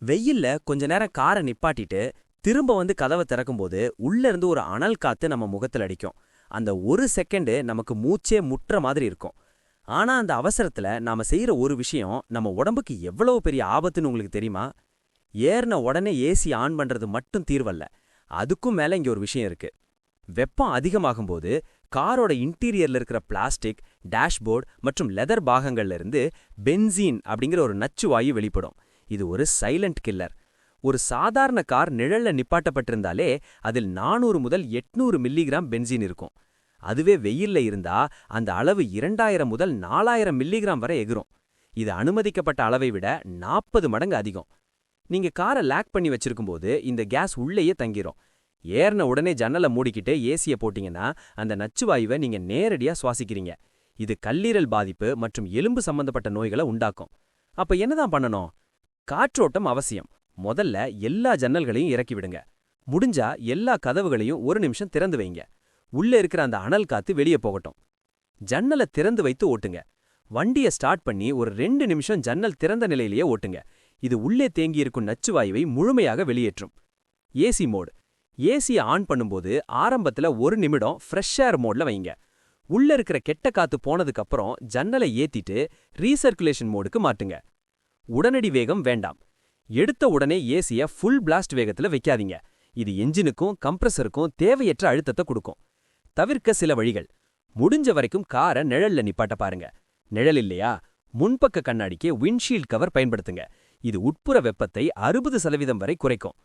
வெயில்ல கொஞ்ச நேரம் காரை நிப்பாட்டிட்டு திரும்ப வந்து கதவை திறக்கும்போது உள்ள இருந்து ஒரு அனல் காத்து நம்ம முகத்துல அடிக்கும். அந்த ஒரு செகண்டு நமக்கு மூச்சே முட்டுற மாதிரி இருக்கும். ஆனா அந்த அவசரத்துல நாம செய்யற ஒரு விஷயம் நம்ம உடம்புக்கு எவ்வளவு பெரிய ஆபத்துன்னு உங்களுக்கு தெரியுமா? ஏறின உடனே ஏசி ஆன் பண்றது மட்டும் தீர்வல்ல. அதுக்கும் மேல இங்க ஒரு விஷயம் இருக்கு. வெப்பம் அதிகமாகும்போது காரோட இன்டீரியர்ல இருக்கிற பிளாஸ்டிக், டேஷ்போர்டு மற்றும் லெதர் பாகங்கள்ல இருந்து பென்சீன் அப்படிங்கிற ஒரு நச்சு வாயு வெளிப்படும். இது ஒரு சைலண்ட் கில்லர். ஒரு சாதாரண கார் நிழல்ல நிப்பாட்டப்பட்டிருந்தாலே அதில் 400 முதல் 800 மில்லிகிராம் பென்சீன் இருக்கும். அதுவே வெயில்ல இருந்தா அந்த அளவு 2000 முதல் 4000 மில்லிகிராம் வரை எகிரும். இது அனுமதிக்கப்பட்ட அளவை விட 40 மடங்கு அதிகம். நீங்க காரை லாக் பண்ணி வச்சிருக்கும்போது இந்த கேஸ் உள்ளேயே தங்கிரும். ஏறின உடனே ஜன்னலை மூடிக்கிட்டு ஏசிய போட்டீங்கன்னா அந்த நச்சுவாயுவை நீங்க நேரடியா சுவாசிக்கிறீங்க. இது கல்லீரல் பாதிப்பு மற்றும் எலும்பு சம்பந்தப்பட்ட நோய்களை உண்டாக்கும். அப்ப என்னதான் பண்ணணும்? காற்றோட்டம் அவசியம். முதல்ல எல்லா ஜன்னல்களையும் இறக்கி விடுங்க. முடிஞ்சா எல்லா கதவுகளையும் ஒரு நிமிஷம் திறந்து வைங்க. உள்ள இருக்கிற அந்த அனல் காத்து வெளியே போகட்டும். ஜன்னலை திறந்து வைத்து ஓட்டுங்க. வண்டியை ஸ்டார்ட் பண்ணி ஒரு 2 நிமிஷம் ஜன்னல் திறந்த நிலையிலேயே ஓட்டுங்க. இது உள்ளே தேங்கியிருக்கும் நச்சுவாயுவை முழுமையாக வெளியேற்றும். AC mode. ஏசியை ஆன் பண்ணும்போது ஆரம்பத்துல 1 நிமிடம் ஃப்ரெஷ் ஏர் மோட்ல வைங்க. உள்ள இருக்கிற கெட்ட காத்து போனதுக்கு அப்புறம் ஜன்னலை ஏத்திட்டு ரீசர்க்குலேஷன் மோடுக்கு மாட்டுங்க. உடனடி வேகம் வேண்டாம். எடுத்த உடனே ஏசிய ஃபுல் பிளாஸ்ட் வேகத்துல வைக்காதீங்க. இது என்ஜினுக்கும் கம்ப்ரஸருக்கும் தேவையற்ற அழுத்தத்தை கொடுக்கும். தவிர்க்க சில வழிகள். முடிஞ்ச வரைக்கும் காரை நிழல்ல நிப்பாட்ட பாருங்க. நிழல் இல்லையா? முன்பக்க கண்ணாடிக்கு விண்ட்ஷீல்ட் கவர் பயன்படுத்துங்க. இது உட்புற வெப்பத்தை 60% வரை குறைக்கும்.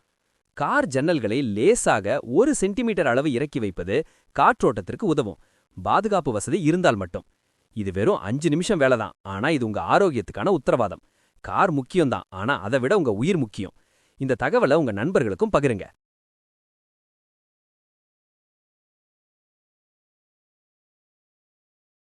கார் ஜன்னல்களை லேசாக 1 சென்டிமீட்டர் அளவு இறக்கி வைப்பது காற்றோட்டத்திற்கு உதவும். பாதுகாப்பு வசதி இருந்தால் மட்டும். இது வெறும் 5 நிமிஷம் வேலைதான். ஆனா இது உங்க ஆரோக்கியத்துக்கான உத்தரவாதம். கார் முக்கியம்தான், ஆனா அதை விட உங்க உயிர் முக்கியம். இந்த தகவலை உங்க நண்பர்களுக்கும் பகிருங்க.